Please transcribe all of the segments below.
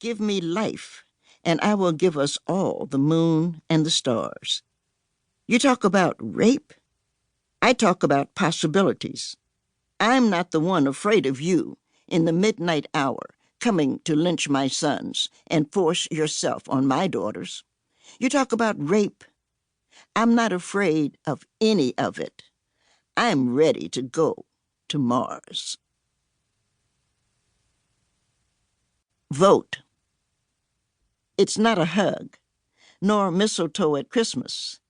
Give me life, and I will give us all the moon and the stars. You talk about rape? I talk about possibilities. I'm not the one afraid of you in the midnight hour coming to lynch my sons and force yourself on my daughters. You talk about rape. I'm not afraid of any of it. I'm ready to go to Mars. Vote. It's not a hug, nor mistletoe at Christmas.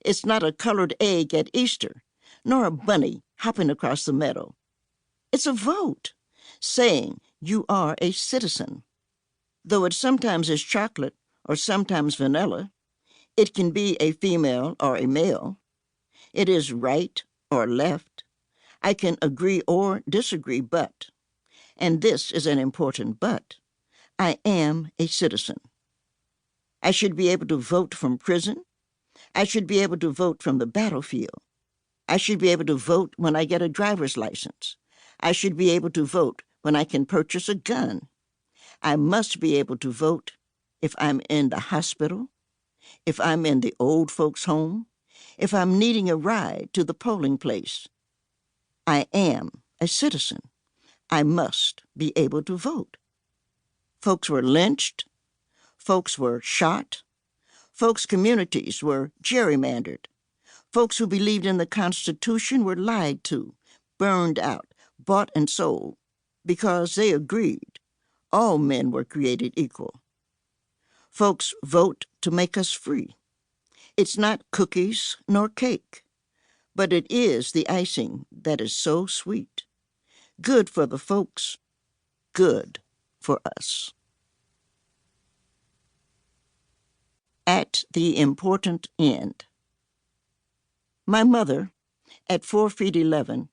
It's not a colored egg at Easter, nor a bunny hopping across the meadow. It's a vote, saying you are a citizen. Though it sometimes is chocolate or sometimes vanilla, it can be a female or a male. It is right or left. I can agree or disagree, but, and this is an important but, I am a citizen. I should be able to vote from prison. I should be able to vote from the battlefield. I should be able to vote when I get a driver's license. I should be able to vote when I can purchase a gun. I must be able to vote if I'm in the hospital, if I'm in the old folks' home, if I'm needing a ride to the polling place. I am a citizen. I must be able to vote. Folks were lynched. Folks were shot. Folks' communities were gerrymandered. Folks who believed in the Constitution were lied to, burned out, bought and sold, because they agreed all men were created equal. Folks vote to make us free. It's not cookies nor cake, but it is the icing that is so sweet. Good for the folks, good for us. At the important end. My mother, at 4 feet 11,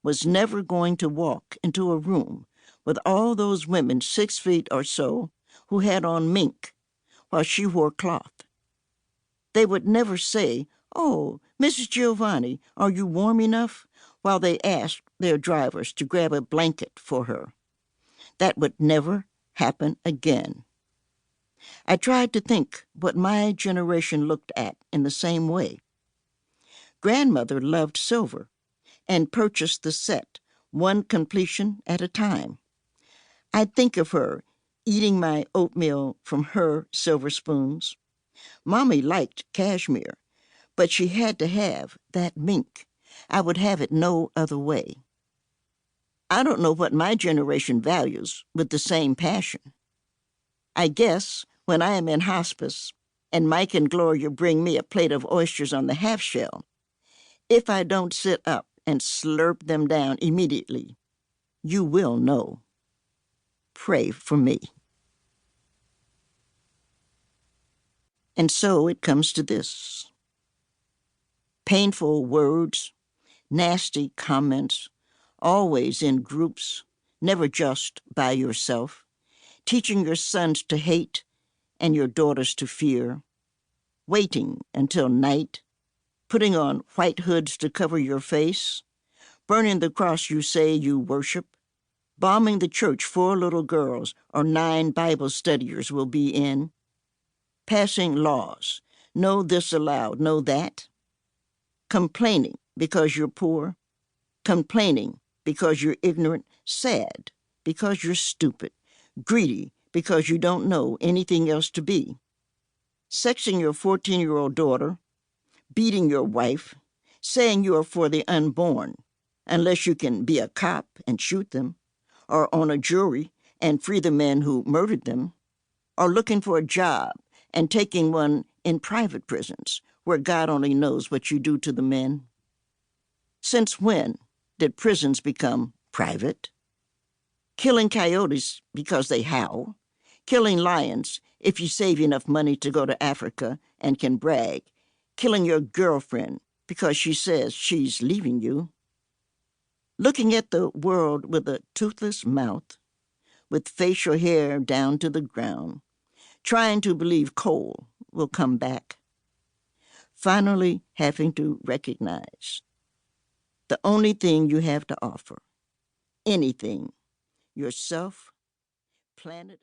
was never going to walk into a room with all those women 6 feet or so who had on mink while she wore cloth. They would never say, "Oh, Mrs. Giovanni, are you warm enough?" while they asked their drivers to grab a blanket for her. That would never happen again. I tried to think what my generation looked at in the same way. Grandmother loved silver and purchased the set, one completion at a time. I think of her eating my oatmeal from her silver spoons. Mommy liked cashmere, but she had to have that mink. I would have it no other way. I don't know what my generation values with the same passion. I guess when I am in hospice and Mike and Gloria bring me a plate of oysters on the half shell, if I don't sit up and slurp them down immediately, you will know. Pray for me. And so it comes to this. Painful words, nasty comments, always in groups, never just by yourself, teaching your sons to hate and your daughters to fear, waiting until night, putting on white hoods to cover your face, burning the cross you say you worship, bombing the church 4 little girls or 9 Bible studiers will be in, passing laws, no this allowed, no that, complaining because you're poor, complaining because you're ignorant, sad because you're stupid, greedy because you don't know anything else to be, sexing your 14-year-old daughter, beating your wife, saying you are for the unborn, unless you can be a cop and shoot them, or on a jury and free the men who murdered them, or looking for a job and taking one in private prisons where God only knows what you do to the men. Since when did prisons become private? Killing coyotes because they howl, killing lions if you save enough money to go to Africa and can brag, killing your girlfriend because she says she's leaving you, looking at the world with a toothless mouth, with facial hair down to the ground, trying to believe coal will come back, finally having to recognize the only thing you have to offer, anything, yourself, planet